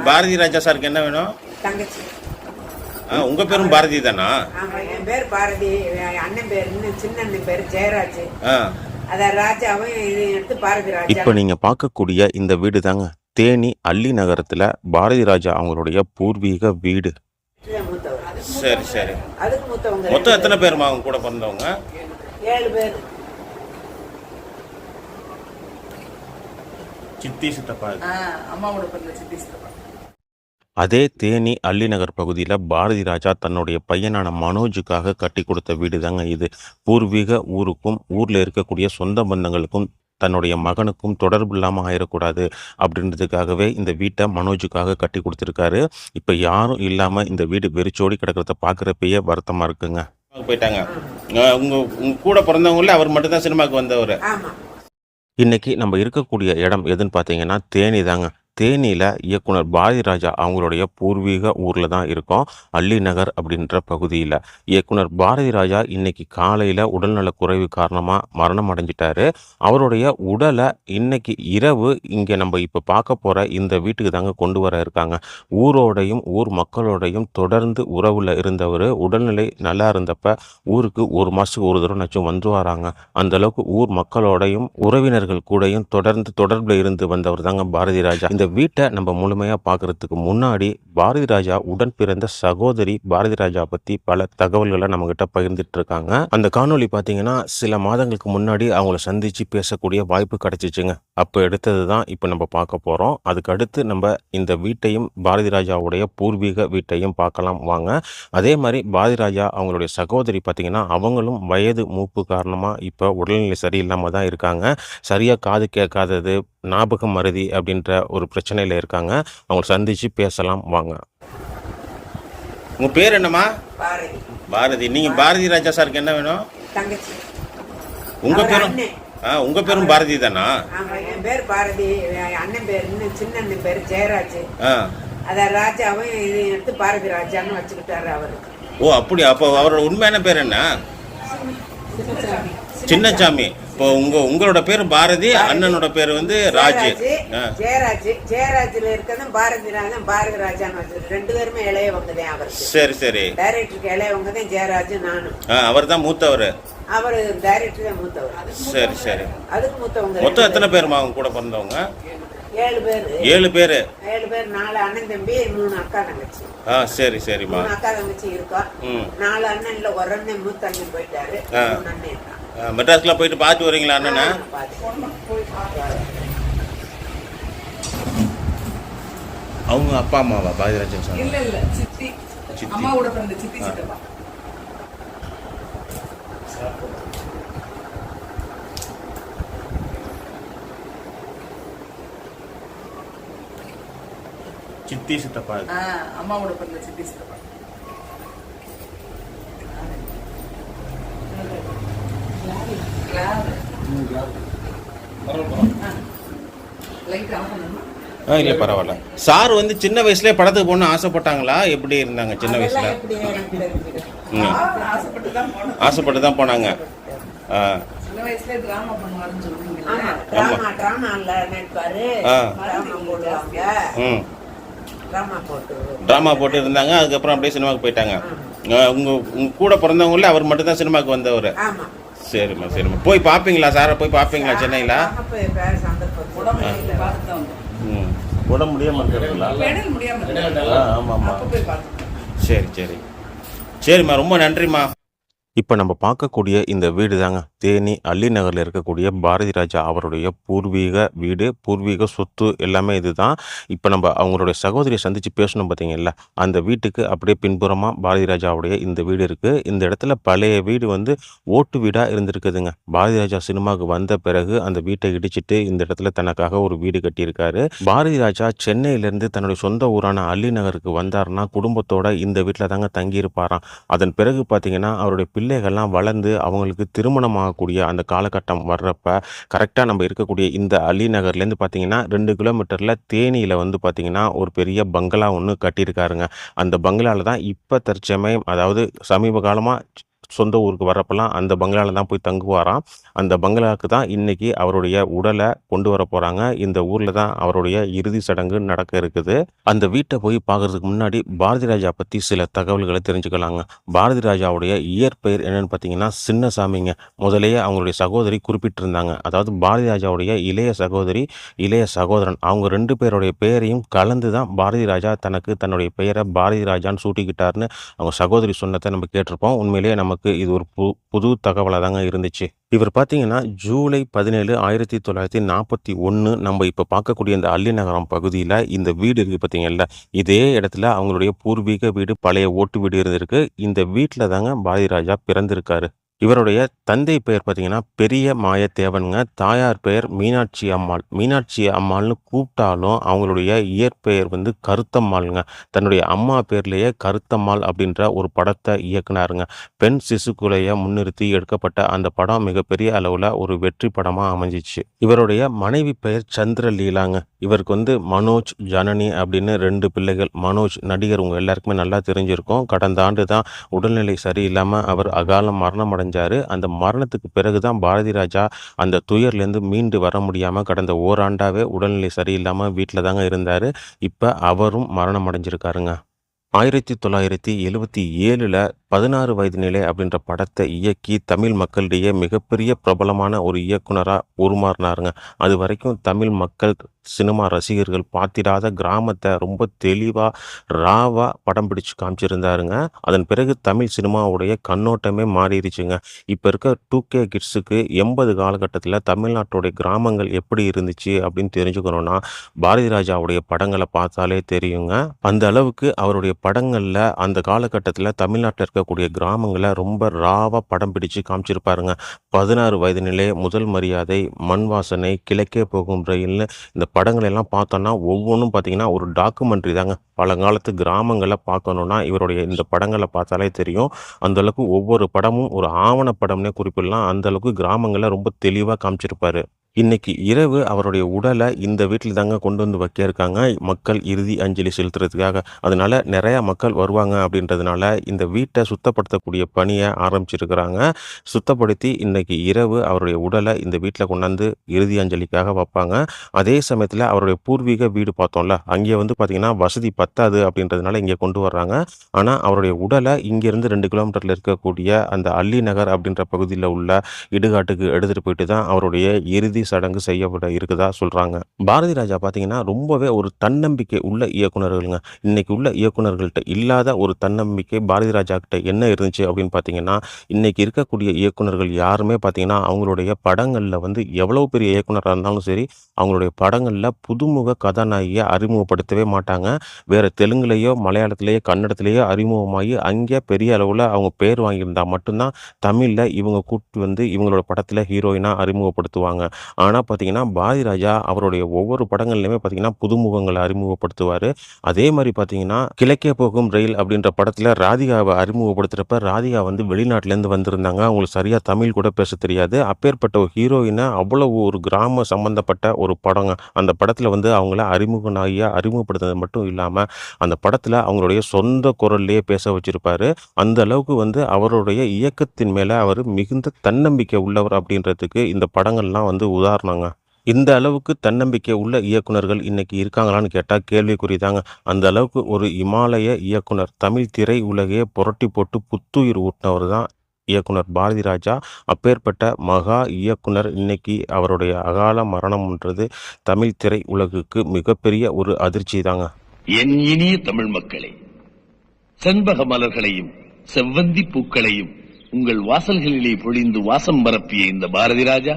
பாரதி ராஜா சாருக்கு என்ன வேணும்? தங்கச்சி. உங்க பேரும் பாரதி தானா? ஆமா, என் பேர் பாரதி. அண்ணன் பேர் சின்ன அண்ணன் பேர் ஜெயராஜ். அத ராஜாவும் இது எடுத்து பாரதி ராஜா. இப்போ நீங்க பார்க்கக்கூடிய இந்த வீடு தாங்க தேனி அள்ளி நகரத்துல பாரதி ராஜா அவங்களுடைய பூர்வீக வீடு. சரி சரி. அதுக்கு மூத்தவங்க மொத்தம் எத்தனை பேருமா அவங்க கூட பிறந்தவங்க? 7 பேர். சித்தி சித்தப்பா. அம்மாவோட பிறந்த சித்தி சித்தப்பா. அதே தேனி அள்ளி நகர் பகுதியில் பாரதி ராஜா தன்னுடைய பையனான மனோஜுக்காக கட்டி கொடுத்த வீடு தாங்க இது. பூர்வீக ஊருக்கும் ஊரில் இருக்கக்கூடிய சொந்த பந்தங்களுக்கும் தன்னுடைய மகனுக்கும் தொடர்பு இல்லாமல் ஆயிடக்கூடாது அப்படின்றதுக்காகவே இந்த வீட்டை மனோஜுக்காக கட்டி கொடுத்துருக்காரு. இப்போ யாரும் இல்லாமல் இந்த வீடு வெறிச்சோடி கிடக்கிறத பார்க்குறப்பயே வருத்தமாக இருக்குங்க. போயிட்டாங்க. உங்க கூட பிறந்தவங்கள அவர் மட்டும்தான் சினிமாவுக்கு வந்தவர். இன்னைக்கு நம்ம இருக்கக்கூடிய இடம் எதுன்னு பார்த்தீங்கன்னா தேனி தாங்க. தேனியில் இயக்குனர் பாரதி ராஜா அவங்களுடைய பூர்வீக ஊரில் தான் இருக்கோம், அள்ளி நகர் அப்படின்ற பகுதியில். இயக்குனர் பாரதி ராஜா இன்னைக்கு காலையில் உடல்நல குறைவு காரணமாக மரணம் அடைஞ்சிட்டாரு. அவருடைய உடலை இன்னைக்கு இரவு இங்கே நம்ம இப்போ பார்க்க போகிற இந்த வீட்டுக்கு தாங்க கொண்டு வர இருக்காங்க. ஊரோடையும் ஊர் மக்களோடையும் தொடர்ந்து உறவில் இருந்தவர் உடல்நிலை நல்லா இருந்தப்ப ஊருக்கு ஒரு மாதத்துக்கு ஒரு தடவை நச்சும் வந்து வராங்க. அந்தளவுக்கு ஊர் மக்களோடையும் உறவினர்கள் கூடயும் தொடர்பில் இருந்து வந்தவர் தாங்க பாரதி ராஜா. இந்த வீட்டை நம்ம முழுமையாக பார்க்கறதுக்கு முன்னாடி பாரதி ராஜா உடன் பிறந்த சகோதரி பாரதி ராஜா பற்றி பல தகவல்களை நம்மகிட்ட பகிர்ந்துட்டு இருக்காங்க. அந்த காணொலி பார்த்தீங்கன்னா சில மாதங்களுக்கு முன்னாடி அவங்கள சந்தித்து பேசக்கூடிய வாய்ப்பு கிடைச்சிச்சுங்க. அப்போ எடுத்தது தான் இப்போ நம்ம பார்க்க போகிறோம். அதுக்கு அடுத்து நம்ம இந்த வீட்டையும் பாரதி ராஜாவுடைய பூர்வீக வீட்டையும் பார்க்கலாம் வாங்க. அதே மாதிரி பாரதி ராஜா அவங்களுடைய சகோதரி பார்த்தீங்கன்னா அவங்களும் வயது மூப்பு காரணமாக இப்போ உடல்நிலை சரியில்லாமல் தான் இருக்காங்க. சரியாக காது கேட்காதது, ஞாபகம் மறதி அப்படின்ற ஒரு பிரச்சனையில் இருக்காங்க. அவங்களை சந்திச்சு பேசலாம் வாங்க. உங்க பேர் என்னம்மா? பாரதி. பாரதி. நீங்க பாரதி ராஜா சாருக்கு என்ன வேணும்? தங்கச்சி. உங்க பேரும் பாரதி தானா? ஆமா, என் பேர் பாரதி. அண்ணன் பேர் சின்ன அண்ணன் பேர் ஜெயராஜ். அத ராஜாவும் இது எடுத்து பாரதி ராஜான்னு வச்சுக்கிட்டாரு அவரு. ஓ அப்படியா? அப்போ அவரோட உண்மையான பேர் என்ன? சின்னசாமி. இப்போ உங்களோட பேர் பாரதி, அண்ணனோட பேர் வந்து ராஜ். ஜெயராஜ்ல இருக்கதான் பாரதி ராஜன் பாரதி ராஜான்னு வச்சிருக்கு. 2 பேருமே இளையவங்க தான் அவர். சரி சரி. டைரக்டருக்கு இளையவங்க தான் ஜெயராஜ், நானும். அவர் தான் மூத்தவர். அவரு டைரக்டர் தான் மூத்தவர். சரி சரி. அதுக்கு மூத்தவங்க. மொத்தம் எத்தனை பேருமா அவங்க கூட பிறந்தவங்க? 7 பேர். 7 பேர். 7 பேர். 4 அண்ணன் தம்பி, 3 அக்கா தங்கச்சி. சரி சரிம்மா. 3 அக்கா தங்கச்சி இருக்கா. 4 அண்ணன்ல ஒரு அண்ணன் மூத்த அண்ணன் போயிட்டாரு. 3 அண்ணன் இருக்கான். மெட்ராஸ்ல போயிட்டு பார்த்து வரீங்களா அண்ணனா? அவங்க அப்பா அம்மாவா பாரதி ராஜா சார்? இல்ல சித்தி. அம்மாவோட பிறந்த சித்தி சித்தப்பா. சித்தி சித்தப்பா. அம்மாவோட பிறந்த சித்தி சித்தப்பா. இல்ல பரவாயில்ல. சார் வந்து சின்ன வயசுல படத்துக்கு போகணும்னு ஆசைப்பட்டாங்களா? எப்படி இருந்தாங்க சின்ன வயசுல? ஆசைப்பட்டு தான் போனாங்க. டிராமா போட்டு இருந்தாங்க. அதுக்கப்புறம் அப்படியே சினிமாவுக்கு போயிட்டாங்க. உங்க கூட பிறந்தவங்கள அவர் மட்டும் தான் சினிமாவுக்கு வந்தவர். சரிம்மா சரிம்மா. போய் பார்ப்பீங்களா சாரை? போய் பார்ப்பீங்களா சென்னையில்? உடம்பு முடியாம இருக்கிறீங்களா? ஆமாம் ஆமாம். சரி சரி சரிம்மா, ரொம்ப நன்றிம்மா. இப்போ நம்ம பார்க்கக்கூடிய இந்த வீடு தாங்க தேனி அள்ளி நகரில் இருக்கக்கூடிய பாரதி ராஜா அவருடைய பூர்வீக வீடு, பூர்வீக சொத்து எல்லாமே இது தான். இப்போ நம்ம அவங்களுடைய சகோதரியை சந்தித்து பேசணும் பார்த்தீங்கல்ல, அந்த வீட்டுக்கு அப்படியே பின்புறமாக பாரதி ராஜாவுடைய இந்த வீடு இருக்குது. இந்த இடத்துல பழைய வீடு வந்து ஓட்டு வீடாக இருந்திருக்குதுங்க. பாரதி ராஜா சினிமாவுக்கு வந்த பிறகு அந்த வீட்டை இடிச்சிட்டு இந்த இடத்துல தனக்காக ஒரு வீடு கட்டியிருக்காரு. பாரதி ராஜா சென்னையிலேருந்து தன்னுடைய சொந்த ஊரான அள்ளி நகருக்கு வந்தார்னா குடும்பத்தோட இந்த வீட்டில் தாங்க தங்கியிருப்பாராம். அதன் பிறகு பார்த்தீங்கன்னா அவருடைய பிள்ளைகள்லாம் வளர்ந்து அவங்களுக்கு திருமணம் ஆகக்கூடிய அந்த காலகட்டம் வர்றப்ப கரெக்டாக நம்ம இருக்கக்கூடிய இந்த அள்ளி நகர்லேருந்து பார்த்தீங்கன்னா 2 கிலோமீட்டரில் தேனியில் வந்து பார்த்தீங்கன்னா ஒரு பெரிய பங்களா ஒன்று கட்டியிருக்காருங்க. அந்த பங்களாவில் தான் இப்போ தற்சமயம், அதாவது சமீப காலமாக சொந்த ஊருக்கு வரப்பெல்லாம் அந்த பங்களாவில் தான் போய் தங்குவாராம். அந்த பங்களாவுக்கு தான் இன்னைக்கு அவருடைய உடலை கொண்டு வர போகிறாங்க. இந்த ஊரில் தான் அவருடைய இறுதி சடங்கு நடக்க இருக்குது. அந்த வீட்டை போய் பார்க்கறதுக்கு முன்னாடி பாரதி ராஜா பற்றி சில தகவல்களை தெரிஞ்சுக்கலாங்க. பாரதி ராஜாவுடைய இயற்பெயர் என்னன்னு பார்த்தீங்கன்னா சின்னசாமிங்க. முதலேயே அவங்களுடைய சகோதரி குறிப்பிட்டிருந்தாங்க. அதாவது பாரதி ராஜாவுடைய இளைய சகோதரி, இளைய சகோதரன், அவங்க 2 பேருடைய பெயரையும் கலந்து தான் பாரதி ராஜா தன்னுடைய பெயரை பாரதி ராஜான்னு சூட்டிக்கிட்டாருன்னு அவங்க சகோதரி சொன்னதை நம்ம கேட்டிருப்போம். உண்மையிலேயே நமக்கு இது ஒரு புது தகவலாக தாங்க இருந்துச்சு. இவர் பார்த்தீங்கன்னா ஜூலை 17, 1941 நம்ம இப்போ பார்க்கக்கூடிய இந்த அல்லிநகரம் பகுதியில் இந்த வீடு இருக்குது பார்த்தீங்கல்ல, இதே இடத்துல அவங்களுடைய பூர்வீக வீடு, பழைய ஓட்டு வீடு இருந்திருக்கு. இந்த வீட்டில் தாங்க பாரதி ராஜா பிறந்திருக்காரு. இவருடைய தந்தை பெயர் பார்த்தீங்கன்னா பெரிய மாயத்தேவனுங்க. தாயார் பெயர் மீனாட்சி அம்மாள். மீனாட்சி அம்மாள்னு கூப்பிட்டாலும் அவங்களுடைய இயற்பெயர் வந்து கருத்தம்மாளுங்க. தன்னுடைய அம்மா பேர்லேயே கருத்தம்மாள் அப்படின்ற ஒரு படத்தை இயக்குனாருங்க. பெண் சிசுக்குலையை முன்னிறுத்தி எடுக்கப்பட்ட அந்த படம் மிகப்பெரிய அளவில் ஒரு வெற்றி படமாக அமைஞ்சிச்சு. இவருடைய மனைவி பெயர் சந்திரலீலாங்க. இவருக்கு வந்து மனோஜ், ஜனனி அப்படின்னு 2 பிள்ளைகள். மனோஜ் நடிகர், உங்கள் எல்லாருக்குமே நல்லா தெரிஞ்சிருக்கும். கடந்த ஆண்டு தான் உடல்நிலை சரியில்லாமல் அவர் அகாலம் மரணம் அடைஞ்சாரு. அந்த மரணத்துக்கு பிறகு தான் பாரதி ராஜா அந்த துயர்லேருந்து மீண்டு வர முடியாமல் கடந்த ஓராண்டாவே உடல்நிலை சரியில்லாமல் வீட்டில் தாங்க இருந்தார். இப்போ அவரும் மரணம் அடைஞ்சிருக்காருங்க. 1977 16 வயது நிலை அப்படின்ற படத்தை இயக்கி தமிழ் மக்களிடையே மிகப்பெரிய பிரபலமான ஒரு இயக்குனராக உருமாறினாருங்க. அது வரைக்கும் தமிழ் மக்கள், சினிமா ரசிகர்கள் பார்த்திடாத கிராமத்தை ரொம்ப தெளிவாக ராவாக படம் பிடிச்சு காமிச்சிருந்தாருங்க. அதன் பிறகு தமிழ் சினிமாவுடைய கண்ணோட்டமே மாறிடுச்சுங்க. இப்போ இருக்க 2K கிட்ஸுக்கு 80 காலகட்டத்தில் தமிழ்நாட்டுடைய கிராமங்கள் எப்படி இருந்துச்சு அப்படின்னு தெரிஞ்சுக்கணுன்னா பாரதி ராஜாவுடைய படங்களை பார்த்தாலே தெரியுங்க. அந்த அளவுக்கு அவருடைய படங்களில் அந்த காலகட்டத்தில் தமிழ்நாட்டில் இருக்கக்கூடிய கிராமங்களை ரொம்ப ராவாக படம் பிடிச்சு காமிச்சிருப்பாருங்க. 16 வயது நிலை, முதல் மரியாதை, மண் வாசனை, கிழக்கே போகும் ரயில்னு இந்த படங்கள் எல்லாம் பார்த்தோன்னா ஒவ்வொன்றும் பார்த்தீங்கன்னா ஒரு டாக்குமெண்ட்ரி தாங்க. பழங்காலத்து கிராமங்களை பார்க்கணுன்னா இவருடைய இந்த படங்களை பார்த்தாலே தெரியும். அந்தளவுக்கு ஒவ்வொரு படமும் ஒரு ஆவணப்படம்னே குறிப்பிடலாம். அந்தளவுக்கு கிராமங்களை ரொம்ப தெளிவாக காமிச்சிருப்பாரு. இன்னைக்கு இரவு அவருடைய உடலை இந்த வீட்டில் தாங்க கொண்டு வந்து வைக்க இருக்காங்க, மக்கள் இறுதி அஞ்சலி செலுத்துறதுக்காக. அதனால நிறையா மக்கள் வருவாங்க அப்படின்றதுனால இந்த வீட்டை சுத்தப்படுத்தக்கூடிய பணியை ஆரம்பிச்சிருக்கிறாங்க. சுத்தப்படுத்தி இன்னைக்கு இரவு அவருடைய உடலை இந்த வீட்டில் கொண்டாந்து இறுதி அஞ்சலிக்காக வைப்பாங்க. அதே சமயத்தில் அவருடைய பூர்வீக வீடு பார்த்தோம்ல, அங்கே வந்து பார்த்திங்கன்னா வசதி பத்தாது அப்படின்றதுனால இங்கே கொண்டு வர்றாங்க. ஆனால் அவருடைய உடலை இங்கேருந்து 2 கிலோமீட்டரில் இருக்கக்கூடிய அந்த அல்லிநகர் அப்படின்ற பகுதியில் உள்ள இடுகாட்டுக்கு எடுத்துகிட்டு போயிட்டு தான் அவருடைய இறுதி சடங்கு செய்யப்பட இருக்குதா சொல்றாங்க. பாரதி ராஜா பார்த்தீங்கன்னா ரொம்பவே ஒரு தன்னம்பிக்கை உள்ள இயக்குனர்களுங்க. இன்னைக்கு உள்ள இயக்குனர்கள்ட்ட இல்லாத ஒரு தன்னம்பிக்கை பாரதி ராஜா கிட்ட என்ன இருந்துச்சு அப்படின்னு பார்த்தீங்கன்னா, இன்னைக்கு இருக்கக்கூடிய இயக்குனர்கள் யாருமே பார்த்தீங்கன்னா அவங்களுடைய படங்களில் வந்து எவ்வளவு பெரிய இயக்குனராக இருந்தாலும் சரி, அவங்களுடைய படங்களில் புதுமுக கதாநாயகியை அறிமுகப்படுத்தவே மாட்டாங்க. வேற தெலுங்குலேயோ மலையாளத்திலேயோ கன்னடத்திலேயோ அறிமுகமாகி அங்கே பெரிய அளவில் அவங்க பேர் வாங்கியிருந்தா மட்டும்தான் தமிழில் இவங்க கூப்பிட்டு வந்து இவங்களோட படத்தில் ஹீரோயினாக அறிமுகப்படுத்துவாங்க. ஆனால் பார்த்தீங்கன்னா பாரதி ராஜா அவருடைய ஒவ்வொரு படங்கள்லையுமே பார்த்தீங்கன்னா புதுமுகங்களை அறிமுகப்படுத்துவார். அதே மாதிரி பார்த்தீங்கன்னா கிழக்கே போகும் ரயில் அப்படின்ற படத்தில் ராதிகாவை அறிமுகப்படுத்துகிறப்ப ராதிகா வந்து வெளிநாட்டிலேருந்து வந்திருந்தாங்க. அவங்களுக்கு சரியாக தமிழ் கூட பேச தெரியாது. அப்பேற்பட்ட ஒரு ஹீரோயினை அவ்வளவு ஒரு கிராம சம்பந்தப்பட்ட ஒரு படங்க. அந்த படத்தில் வந்து அவங்கள அறிமுகப்படுத்துறது மட்டும் இல்லாமல் அந்த படத்தில் அவங்களுடைய சொந்த குரல்லையே பேச வச்சிருப்பாரு. அந்த அளவுக்கு வந்து அவருடைய இயக்கத்தின் மேலே அவர் மிகுந்த தன்னம்பிக்கை உள்ளவர் அப்படின்றதுக்கு இந்த படங்கள்லாம் வந்து உதாரணங்க. இந்த அளவுக்கு தன்னம்பிக்கை உள்ள இயக்குனர்கள் இன்னைக்கு இருக்காங்களான்னு கேட்டால் கேள்விக்குறிதாங்க. அந்த அளவுக்கு ஒரு இமாலய இயக்குனர், தமிழ் திரை உலகையே புரட்டி போட்டு புத்துயிர் ஊட்டினவர் தான் இயக்குனர் பாரதி ராஜா. அப்பேற்பட்ட மகா இயக்குனர் இன்னைக்கு அவருடைய அகால மரணம்ன்றது தமிழ் திரை உலகுக்கு மிகப்பெரிய ஒரு அதிர்ச்சி தாங்க. என் இனிய தமிழ் மக்களே, செண்பக மலர்களையும் செவ்வந்தி பூக்களையும் உங்கள் வாசல்களிலே பொழிந்து வாசம் பரப்பிய இந்த பாரதி ராஜா